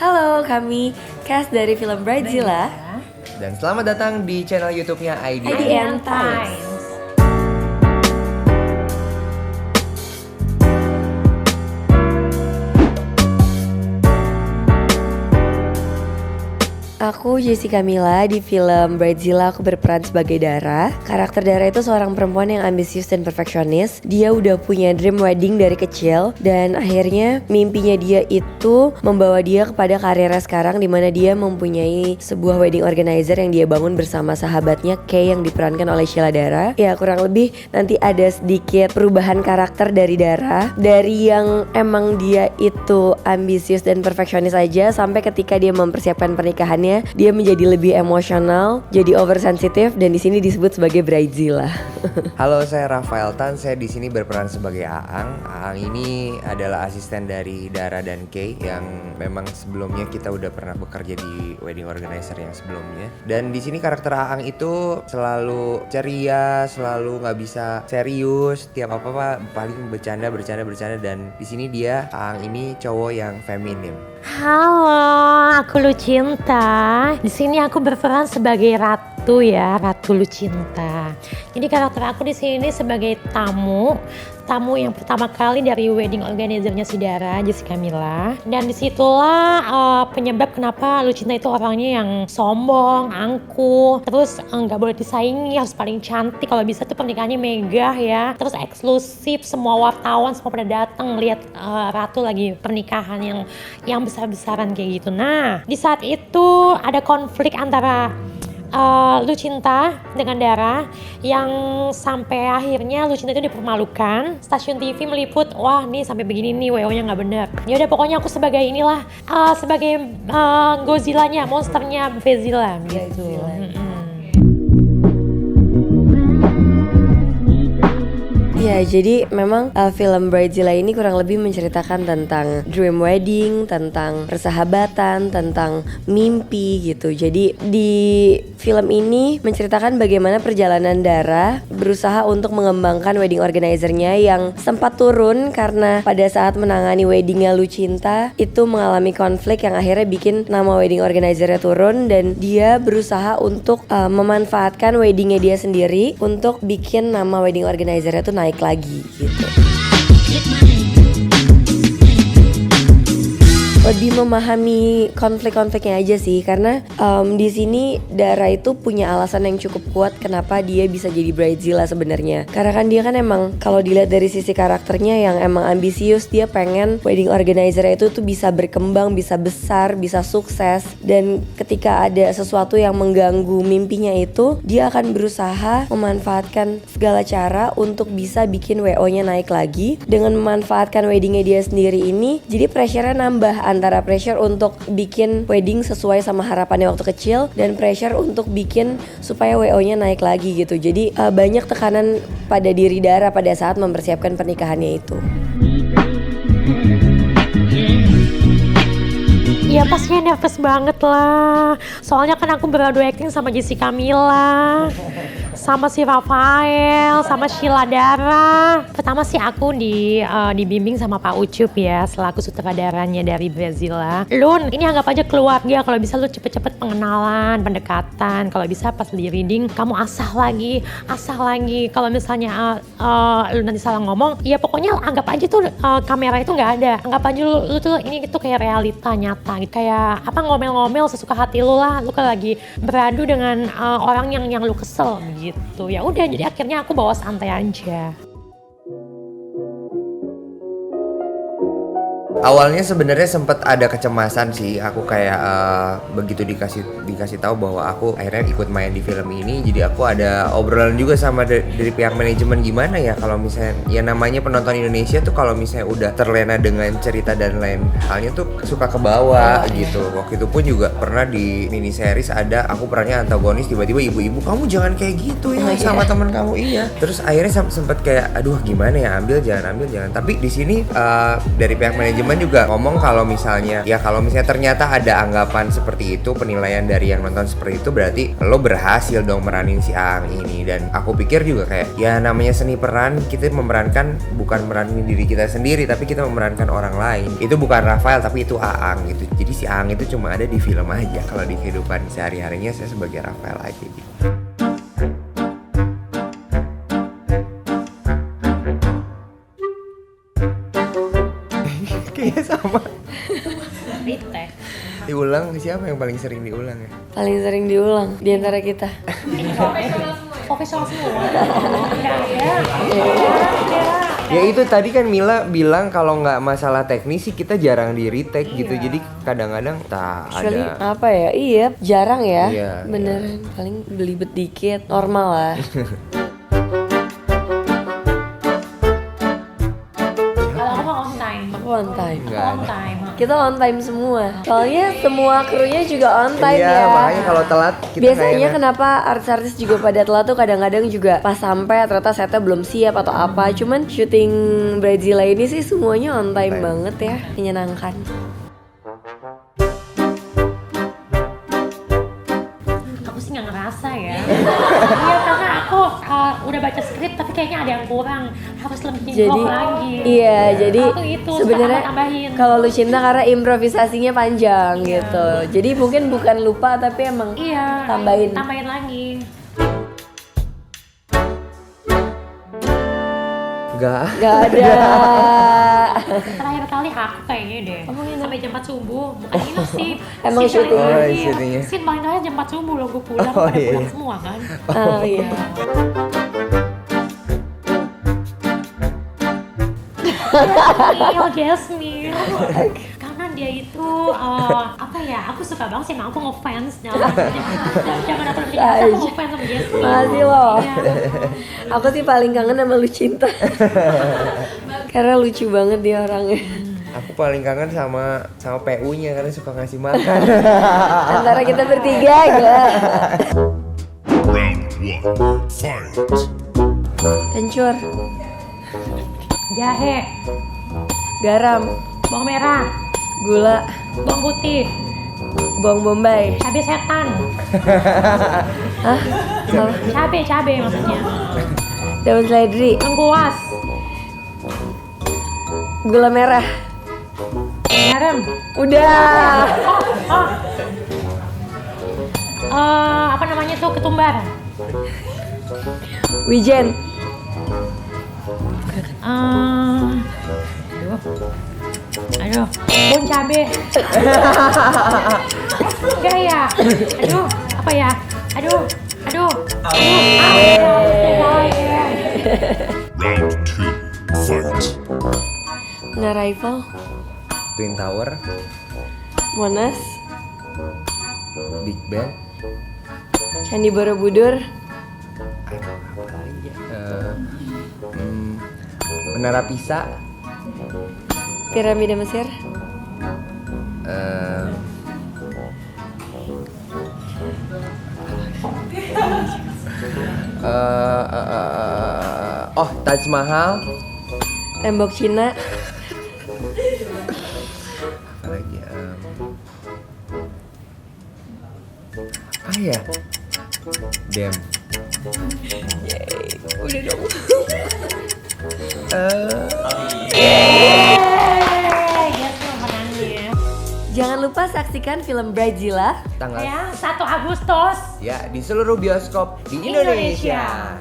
Halo, kami cast dari film Bridezilla Dan selamat datang di channel YouTube-nya IDN Times. Aku Jessica Mila. Di film Bridezilla aku berperan sebagai Dara. Karakter Dara itu seorang perempuan yang ambisius dan perfeksionis. Dia udah punya dream wedding dari kecil, dan akhirnya mimpinya dia itu membawa dia kepada karirnya sekarang, dimana dia mempunyai sebuah wedding organizer yang dia bangun bersama sahabatnya Kay yang diperankan oleh Sheila Dara. Ya, kurang lebih nanti ada sedikit perubahan karakter dari Dara, dari yang emang dia itu ambisius dan perfeksionis aja, sampai ketika dia mempersiapkan pernikahannya dia menjadi lebih emosional, jadi oversensitif, dan di sini disebut sebagai Bridezilla. Halo, saya Rafael Tan. Saya di sini berperan sebagai Aang. Aang ini adalah asisten dari Dara dan Kay yang memang sebelumnya kita udah pernah bekerja di wedding organizer yang sebelumnya. Dan di sini karakter Aang itu selalu ceria, selalu nggak bisa serius, tiap apa paling bercanda, dan di sini dia Aang ini cowok yang feminim. Halo, aku Lucinta. Di sini aku berperan sebagai Ratu ya, Ratu Lucinta. Jadi karakter aku di sini sebagai tamu yang pertama kali dari wedding organizer-nya si Dara, Jessica Mila. Dan disitulah penyebab kenapa Lucinta itu orangnya yang sombong, angkuh, terus nggak boleh disaingi, harus paling cantik. Kalau bisa tuh pernikahannya megah ya, terus eksklusif, semua wartawan semua pada datang lihat Ratu lagi pernikahan yang besar-besaran kayak gitu. Nah, di saat itu ada konflik antara Lucinta dengan Dara yang sampai akhirnya Lucinta itu dipermalukan. Stasiun TV meliput, wah nih sampai begini nih WO-nya nggak benar. Ya udah pokoknya aku sebagai inilah sebagai Godzilla-nya, monsternya Bridezilla gitu. Ya, jadi memang film Bridezilla ini kurang lebih menceritakan tentang dream wedding, tentang persahabatan, tentang mimpi gitu. Jadi di film ini menceritakan bagaimana perjalanan Dara berusaha untuk mengembangkan wedding organizer-nya yang sempat turun karena pada saat menangani weddingnya Lucinta itu mengalami konflik yang akhirnya bikin nama wedding organizer-nya turun, dan dia berusaha untuk memanfaatkan weddingnya dia sendiri untuk bikin nama wedding organizer-nya tuh naik lagi gitu. Lebih memahami konflik-konfliknya aja sih, karena di sini Dara itu punya alasan yang cukup kuat kenapa dia bisa jadi Bridezilla sebenarnya. Karena kan dia kan emang kalau dilihat dari sisi karakternya yang emang ambisius, dia pengen wedding organizer itu tuh bisa berkembang, bisa besar, bisa sukses. Dan ketika ada sesuatu yang mengganggu mimpinya itu, dia akan berusaha memanfaatkan segala cara untuk bisa bikin WO-nya naik lagi. Dengan memanfaatkan weddingnya dia sendiri ini, jadi pressure-nya nambah, antara pressure untuk bikin wedding sesuai sama harapannya waktu kecil dan pressure untuk bikin supaya WO-nya naik lagi gitu. Jadi banyak tekanan pada diri Dara pada saat mempersiapkan pernikahannya itu. Iya pastinya nervous banget lah. Soalnya kan aku beradu acting sama Jessica Mila, sama si Rafael, sama Sheila Dara. Pertama sih aku dibimbing sama Pak Ucup ya, selaku sutradaranya dari Bridezilla. Lun, ini anggap aja keluarga, kalau bisa lu cepet-cepet pengenalan, pendekatan. Kalau bisa pas di reading, kamu asah lagi. Kalau misalnya lu nanti salah ngomong, ya pokoknya anggap aja tuh kamera itu nggak ada. Anggap aja lu tuh ini tuh kayak realita nyata gitu. Kayak apa, ngomel-ngomel sesuka hati lu lah. Lu kan lagi beradu dengan orang yang lu kesel gitu. Ya udah, jadi akhirnya aku bawa santai aja. Awalnya sebenarnya sempat ada kecemasan sih. Aku kayak begitu dikasih tahu bahwa aku akhirnya ikut main di film ini, jadi aku ada obrolan juga sama dari pihak manajemen, gimana ya kalau misalnya ya namanya penonton Indonesia tuh kalau misalnya udah terlena dengan cerita dan lain halnya tuh suka ke bawah gitu. Waktu itu pun juga pernah di mini series ada aku perannya antagonis, tiba-tiba ibu-ibu kamu jangan kayak gitu ya sama teman kamu. Iya. Terus akhirnya sempet kayak aduh gimana ya, ambil jangan. Tapi di sini dari pihak manajemen teman juga ngomong kalau misalnya ternyata ada anggapan seperti itu, penilaian dari yang nonton seperti itu, berarti lo berhasil dong meranin si Aang ini. Dan aku pikir juga kayak ya namanya seni peran, kita memerankan bukan meranin diri kita sendiri, tapi kita memerankan orang lain. Itu bukan Rafael tapi itu Aang gitu. Jadi si Aang itu cuma ada di film aja. Kalau di kehidupan sehari-harinya saya sebagai Rafael aja gitu. Kayaknya sama. Retake. Diulang, siapa yang paling sering diulang ya? Paling sering diulang di antara kita. Profesional semua. Ya itu tadi kan Mila bilang kalau nggak masalah teknis sih kita jarang di retake gitu. Jadi kadang-kadang tak Kecuali ada. apa ya? Iya, jarang ya. Iya, Beneran, paling belibet dikit, normal lah. Kalau aku mah on time. Aku on time. Nggak On ada. time. Kita on time semua. Soalnya semua krunya juga on time Iya, ya. makanya kalau telat kita Biasanya nggak enak. kenapa artis-artis juga pada telat tuh kadang-kadang juga pas sampai ternyata setnya belum siap atau apa. Cuman syuting Bridezilla ini sih semuanya on time banget ya, menyenangkan. Aku sih nggak ngerasa ya. Iya karena aku udah baca skrip tapi kayaknya ada yang kurang, harus lebih Jadi improv lagi. iya, jadi Aku itu sebenarnya tambahin. kalau Lucinta karena improvisasinya panjang gitu. Jadi mungkin bukan lupa tapi emang Iya. tambahin. Tambahin lagi. Gak ada. Terakhir kali aku kayaknya deh. Sampai jam 4 subuh. Bukan ini sih. Emang scene syuting. paling Oh, terakhir. syutingnya. Scene paling terakhir jam 4 subuh loh gue pulang. Oh, Pada iya. pulang semua kan. Oh iya. Jasmine. Karena dia itu apa ya? Aku suka banget sih, emang aku ngefans jangan aku biasa aku ngefans sama Jasmine. Makasih loh. Iya. Aku sih paling kangen sama Lucinta. Karena lucu banget dia orangnya. Aku paling kangen sama PU-nya karena suka ngasih makan. Antara kita bertiga ya. Round one, fight. Kencur, Jahe, garam, bawang merah, gula, bawang putih, bawang bombay. cabai setan. Hah? Salah. Cabai maksudnya. Daun seledri, Lengkuas, gula merah. garam. Udah. Apa namanya tuh, ketumbar. Wijen, Aduh, bun cabe. Enggak ya? Aduh, apa ya? Aduh. Round two, fight. Nah Rifle, Twin Tower, Monas, Big Ben, Candi Borobudur, Menara Pisa, Piramida Mesir, Taj Mahal, Tembok Cina, apa lagi? Apa ya? Damn. udah dong. Jangan lupa saksikan film Bridezilla Tanggal Ya, 1 Agustus. ya di seluruh bioskop di Indonesia.